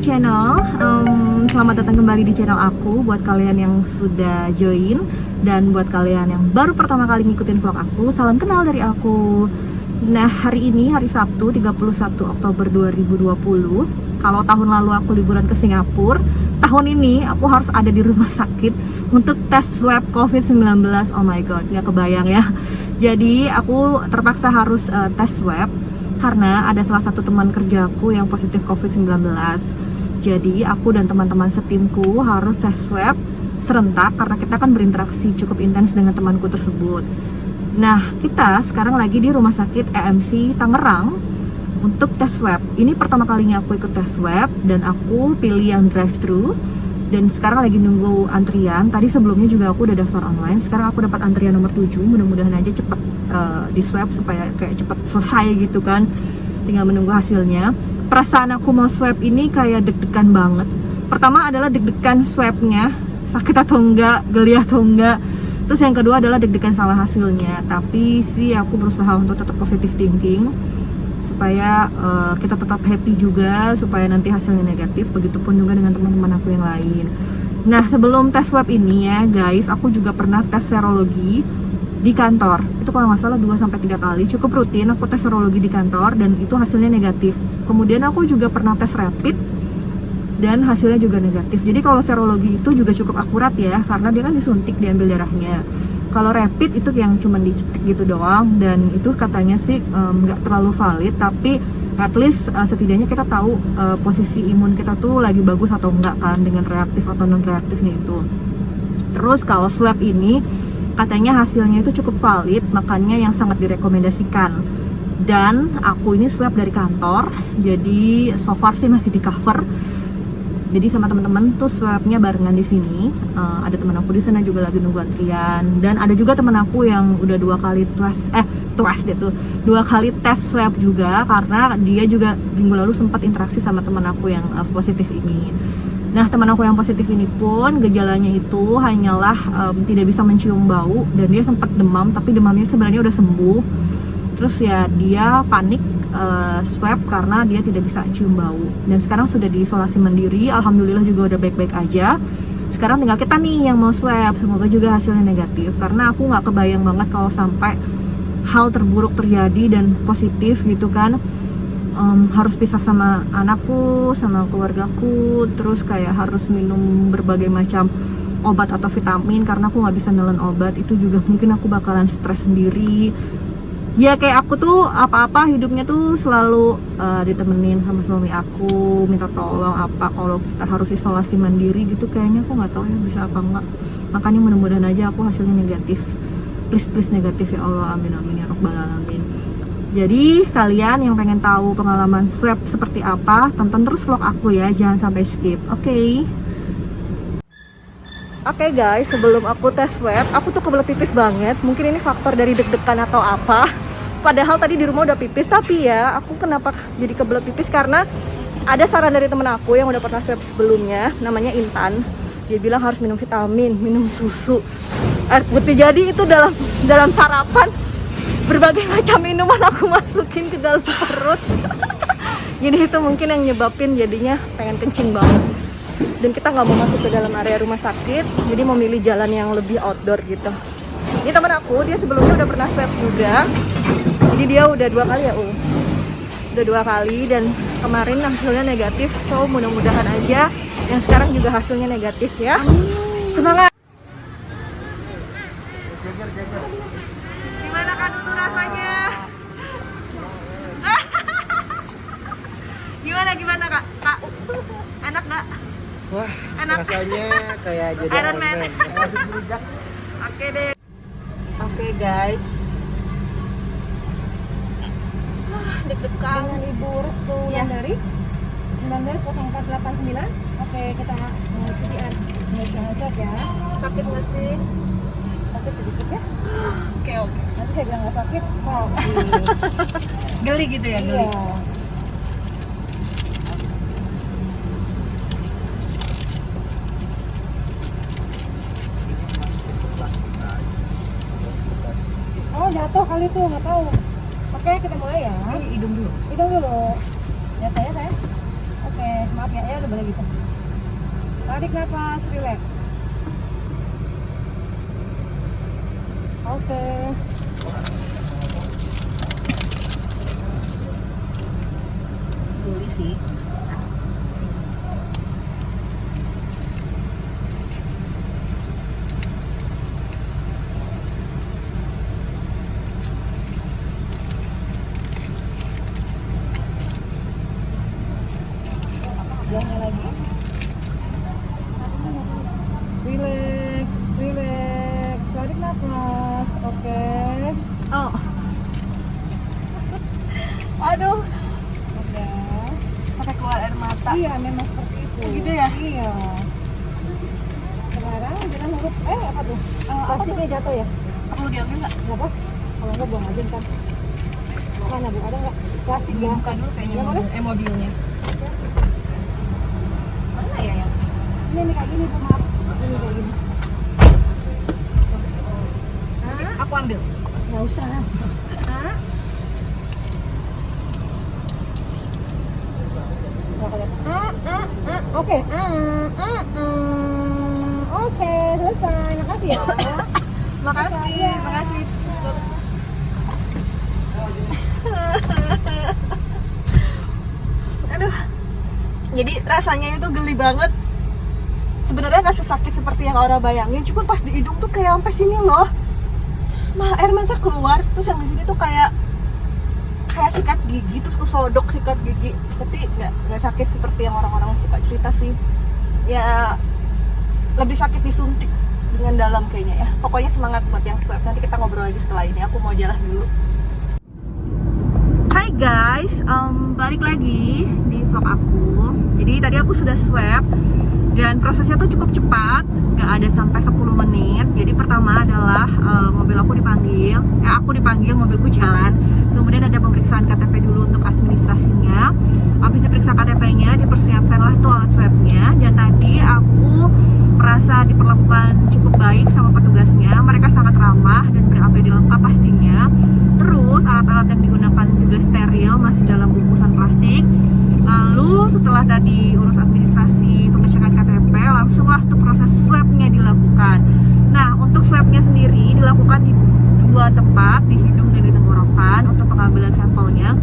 channel. Selamat datang kembali di channel aku. Buat kalian yang sudah join dan buat kalian yang baru pertama kali ngikutin vlog aku, salam kenal dari aku. Nah, hari ini hari Sabtu 31 Oktober 2020. Kalau tahun lalu aku liburan ke Singapura, tahun ini aku harus ada di rumah sakit untuk tes swab COVID-19. Oh my god, nggak kebayang ya. Jadi aku terpaksa harus tes swab karena ada salah satu teman kerjaku yang positif COVID-19. Jadi aku dan teman-teman setimku harus tes swab serentak karena kita kan berinteraksi cukup intens dengan temanku tersebut. Nah, kita sekarang lagi di rumah sakit EMC Tangerang untuk tes swab. Ini pertama kalinya aku ikut tes swab dan aku pilih yang drive-thru. Dan sekarang lagi nunggu antrian. Tadi sebelumnya juga aku udah daftar online. Sekarang aku dapat antrian nomor 7. Mudah-mudahan aja cepet di swab supaya kayak cepet selesai gitu kan. Tinggal menunggu hasilnya. Perasaan aku mau swab ini kayak deg-degan banget. Pertama adalah deg-degan swabnya, sakit atau enggak, geli atau enggak. Terus yang kedua adalah deg-degan salah hasilnya. Tapi sih aku berusaha untuk tetap positive thinking supaya kita tetap happy juga, supaya nanti hasilnya negatif. Begitupun juga dengan teman-teman aku yang lain. Nah, sebelum tes swab ini ya guys, aku juga pernah tes serologi di kantor. Itu kalau nggak salah 2-3 kali, cukup rutin aku tes serologi di kantor dan itu hasilnya negatif. Kemudian aku juga pernah tes rapid dan hasilnya juga negatif. Jadi kalau serologi itu juga cukup akurat ya, karena dia kan disuntik, diambil darahnya. Kalau rapid itu yang cuma dicetik gitu doang, dan itu katanya sih nggak terlalu valid, tapi at least setidaknya kita tahu posisi imun kita tuh lagi bagus atau enggak kan, dengan reaktif atau non reaktifnya itu. Terus kalau swab ini katanya hasilnya itu cukup valid, makanya yang sangat direkomendasikan. Dan aku ini swab dari kantor, jadi so far sih masih di cover. Jadi sama teman-teman tuh swabnya barengan di sini. Ada teman aku di sana juga lagi nunggu antrian, dan ada juga teman aku yang udah 2 kali dua kali tes swab juga, karena dia juga minggu lalu sempat interaksi sama teman aku yang positif ini. Nah, teman aku yang positif ini pun gejalanya itu hanyalah tidak bisa mencium bau, dan dia sempat demam, tapi demamnya sebenarnya udah sembuh. Terus ya dia panik swab karena dia tidak bisa cium bau, dan sekarang sudah diisolasi mandiri. Alhamdulillah juga udah baik-baik aja. Sekarang tinggal kita nih yang mau swab, semoga juga hasilnya negatif, karena aku nggak kebayang banget kalau sampai hal terburuk terjadi dan positif gitu kan. Harus pisah sama anakku, sama keluargaku, terus kayak harus minum berbagai macam obat atau vitamin karena aku nggak bisa nelen obat. Itu juga mungkin aku bakalan stres sendiri. Ya kayak aku tuh apa-apa hidupnya tuh selalu ditemenin sama suami aku, minta tolong apa kalau kita harus isolasi mandiri gitu. Kayaknya aku nggak tahu ya bisa apa enggak. Makanya mudah-mudahan aja aku hasilnya negatif. Please negatif ya Allah, amin amin ya rabbal alamin. Jadi kalian yang pengen tahu pengalaman swab seperti apa, tonton terus vlog aku ya, jangan sampai skip. Oke guys, sebelum aku tes swab, aku tuh kebelet pipis banget. Mungkin ini faktor dari deg-degan atau apa. Padahal tadi di rumah udah pipis, tapi ya aku kenapa jadi kebelet pipis karena ada saran dari temen aku yang udah pernah swab sebelumnya, namanya Intan. Dia bilang harus minum vitamin, minum susu, air putih. Jadi itu dalam sarapan berbagai macam minuman aku masukin ke dalam perut. Jadi itu mungkin yang nyebabin jadinya pengen kencing banget. Dan kita nggak mau masuk ke dalam area rumah sakit, jadi mau milih jalan yang lebih outdoor gitu. Ini teman aku, dia sebelumnya udah pernah swab juga. Jadi dia udah 2 kali ya, udah 2 kali, dan kemarin hasilnya negatif. So mudah-mudahan aja yang sekarang juga hasilnya negatif ya. Semangat. Gimana kan untuk rasanya? Gimana kak? Enak nggak? Wah, enak. rasanya kayak jadi Iron Man. habis berujak. Oke deh. Oke guys. Deg-degan. Dengan Ibu Restu Ya. Dari 190489. Oke, kita PCR ngecek ya. Sakit nggak sih? Sakit sedikit ya. Oke. Nanti saya bilang nggak sakit, kok. Geli gitu ya, geli. Iya. Oh, jatuh kali tuh, nggak tahu. Oke, kita mulai ya. Hidung dulu. Hidung dulu. Lihat saya. Oke. maaf ya, udah boleh gitu. Tarik nafas, relax. Oke. Geli sih. Jangan lagi. Relax, relax. Tarik nafas. Oke. Oh. Aduh, Udah. sampai keluar air mata. Iya, memang seperti itu. Gitu ya? Iya. Sekarang jangan huruf apa tuh? Plastiknya jatuh ya? Perlu diambil nggak? Nggak apa? Kalau nggak buang aja ntar. Mana bu? Ada nggak? Plastik ya? Buka dulu kayaknya Ya, boleh? mobilnya. Mana ya yang? Ini kayak gini bu, maaf. Ini kayak gini. Aku ambil. Nggak usah. Oke. Oke, selesai. Makasih ya. Makasih, makasih. Aduh. Jadi rasanya itu geli banget. Sebenarnya nggak sesakit seperti yang orang bayangin, cuma pas di hidung tuh kayak sampai sini loh. Terus air mata keluar, terus yang di sini tuh kayak sikat gigi, terus kesodok sikat gigi. Tapi nggak sakit seperti yang orang-orang suka cerita sih. Ya lebih sakit disuntik dengan dalam kayaknya ya. Pokoknya semangat buat yang swab. Nanti kita ngobrol lagi setelah ini. Aku mau jalan dulu. Hai guys, balik lagi di vlog aku. Jadi tadi aku sudah swab dan prosesnya tuh cukup cepat, nggak ada sampai 10 menit. Jadi pertama adalah mobil aku dipanggil, aku dipanggil, mobilku jalan. Kemudian ada pemeriksaan KTP dulu untuk administrasinya. Habis diperiksa KTP-nya, dipersiapkanlah tuh alat swabnya. Dan tadi aku merasa diperlakukan cukup baik sama petugasnya. Mereka sangat ramah dan ber-APD lengkap pastinya. Terus alat-alat yang digunakan juga steril, masih dalam bungkusan plastik. Lalu setelah tadi urus administrasi pengecekan KTP, langsunglah tuh proses swabnya dilakukan. Nah, untuk swabnya sendiri dilakukan di 2 tempat, di hidung dan di tenggorokan untuk pengambilan sampelnya.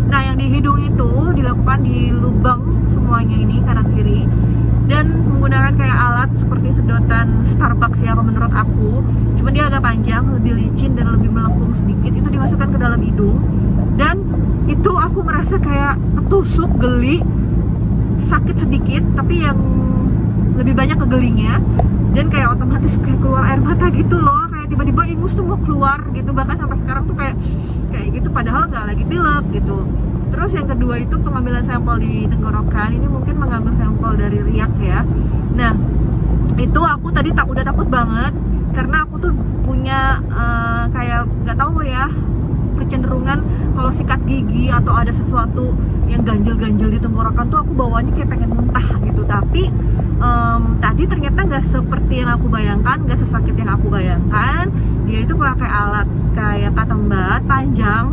Nah, yang di hidung itu dilakukan di lubang semuanya ini kanan kiri, dan menggunakan kayak alat seperti sedotan Starbucks ya menurut aku. Cuman dia agak panjang, lebih licin dan lebih melengkung sedikit. Itu dimasukkan ke dalam hidung, dan itu aku merasa kayak ketusuk, geli, sakit sedikit, tapi yang lebih banyak kegelingnya, dan kayak otomatis kayak keluar air mata gitu loh, kayak tiba-tiba ingus tuh mau keluar gitu. Bahkan sampai sekarang tuh kayak gitu, padahal nggak lagi pilek gitu. Terus yang kedua itu pengambilan sampel di tenggorokan. Ini mungkin mengambil sampel dari riak ya. Nah, itu aku tadi udah takut banget karena aku tuh punya kayak nggak tahu ya, kecenderungan kalau sikat gigi atau ada sesuatu yang ganjel-ganjel di tenggorokan tuh aku bawaannya kayak pengen muntah gitu. Tapi tadi ternyata nggak seperti yang aku bayangkan, nggak sesakit yang aku bayangkan. Dia itu pakai alat kayak katembat panjang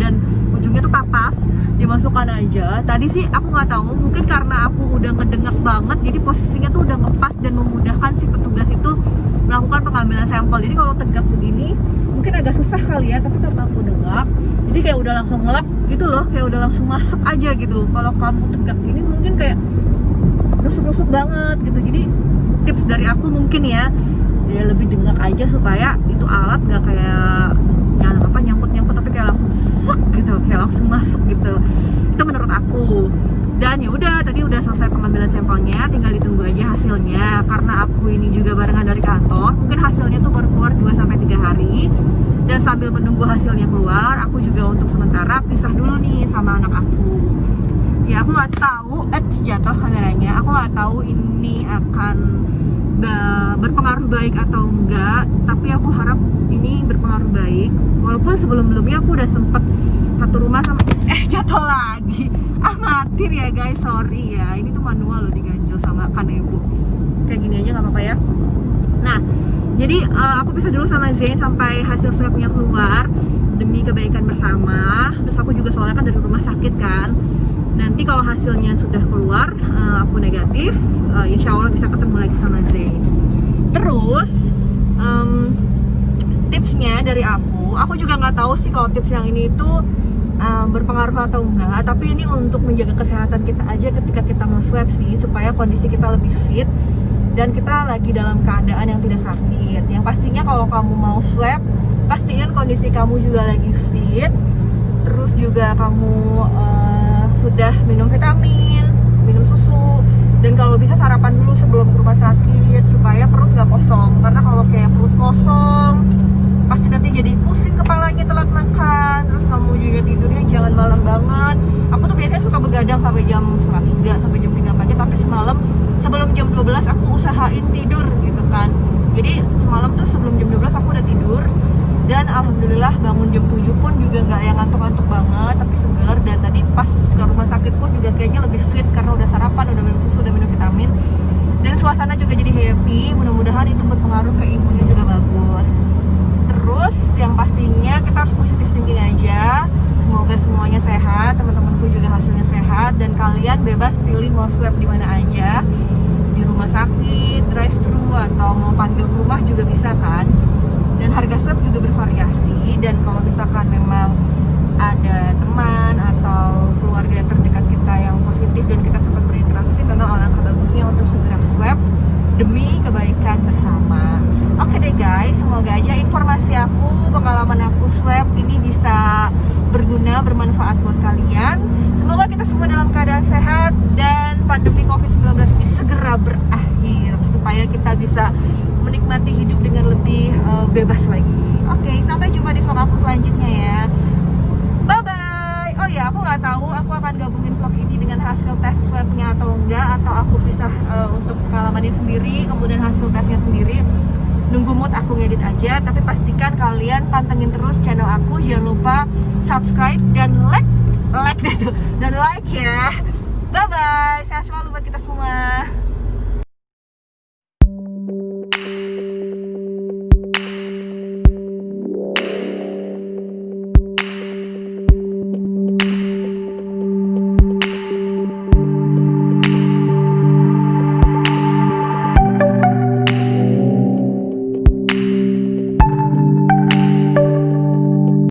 dan ujungnya tuh kapas, dimasukkan aja. Tadi sih aku nggak tahu, mungkin karena aku udah ngedengak banget, jadi posisinya tuh udah ngepas dan memudahkan si petugas itu melakukan pengambilan sampel. Jadi kalau tegak begini mungkin agak susah kali ya, tapi karena aku dengak, jadi kayak udah langsung ngelap gitu loh, kayak udah langsung masuk aja gitu. Kalau kamu tegak gini mungkin kayak rusuk-rusuk banget gitu. Jadi tips dari aku mungkin ya lebih dengak aja supaya itu alat nggak kayak nyangkut-nyangkut, tapi kayak langsung sek gitu, kayak langsung masuk gitu. Itu menurut aku. Dan ya udah, tadi udah selesai pengambilan sampelnya, tinggal ditunggu aja hasilnya. Karena aku ini juga barengan dari kantor, mungkin hasilnya tuh baru keluar 2-3 hari. Dan sambil menunggu hasilnya keluar, aku juga untuk sementara pisah dulu nih sama anak aku. Ya aku nggak tahu, jatuh kameranya. Aku nggak tahu ini akan berpengaruh baik atau enggak, tapi aku harap ini berpengaruh baik. Walaupun sebelum-sebelumnya aku udah sempet satu rumah sama jatuh lagi. Amatir ya guys, sorry ya. Ini tuh manual loh, diganjel sama kanebo. Kayak gini aja nggak apa-apa ya. Nah, jadi aku pisah dulu sama Zain sampai hasil swabnya keluar demi kebaikan bersama. Terus aku juga soalnya kan dari rumah sakit kan. Nanti kalau hasilnya sudah keluar, aku negatif, insya Allah bisa ketemu lagi sama Zain. Terus tipsnya dari aku juga nggak tahu sih kalau tips yang ini itu berpengaruh atau enggak, tapi ini untuk menjaga kesehatan kita aja ketika kita mau swab sih, supaya kondisi kita lebih fit dan kita lagi dalam keadaan yang tidak sakit. Yang pastinya kalau kamu mau swab, pastiin kondisi kamu juga lagi fit, terus juga kamu sudah minum vitamin, minum susu, dan kalau bisa sarapan dulu sebelum ke rumah sakit supaya perut nggak kosong. Karena kalau kayak perut kosong pasti nanti jadi pusing kepalanya telat makan, terus kamu juga tidurnya jangan malam banget. Aku tuh biasanya suka begadang sampai jam 2:30 sampai jam 3 pagi, tapi semalam sebelum jam 12 aku usahain tidur gitu kan. Jadi semalam tuh sebelum jam 12 aku udah tidur, dan alhamdulillah bangun jam 7 pun juga nggak yang ngantuk-ngantuk banget, tapi segar. Dan tadi pas ke rumah sakit pun juga kayaknya lebih fit karena udah sarapan, udah minum susu, udah minum vitamin, dan suasana juga jadi happy. Mudah-mudahan itu berpengaruh ke imunnya juga bagus. Terus yang pastinya kita harus positif thinking aja. Semoga semuanya sehat, teman-temanku juga hasilnya sehat, dan kalian bebas pilih mau swab di mana aja, di rumah sakit, drive thru, atau mau panggil ke rumah juga bisa kan. Dan harga swab juga bervariasi, dan kalau misalkan memang ada teman atau keluarga terdekat kita yang positif dan kita sempat berinteraksi, memang alangkah bagusnya untuk segera swab demi kebaikan bersama. Oke deh guys, semoga aja informasi aku, pengalaman aku swab ini bisa berguna, bermanfaat buat kalian. Semoga kita semua dalam keadaan sehat dan pandemi COVID-19 ini segera berakhir, supaya kita bisa menikmati hidup dengan lebih bebas lagi. Oke, sampai jumpa di vlog aku selanjutnya ya. Bye bye. Oh ya, aku nggak tahu aku akan gabungin vlog ini dengan hasil tes swabnya atau enggak, atau aku pisah untuk pengalamannya sendiri kemudian hasil tesnya sendiri. Nunggu mood aku ngedit aja, tapi pastikan kalian pantengin terus channel aku. Jangan lupa subscribe dan like dan like ya. Bye bye. Sehat selalu buat kita semua.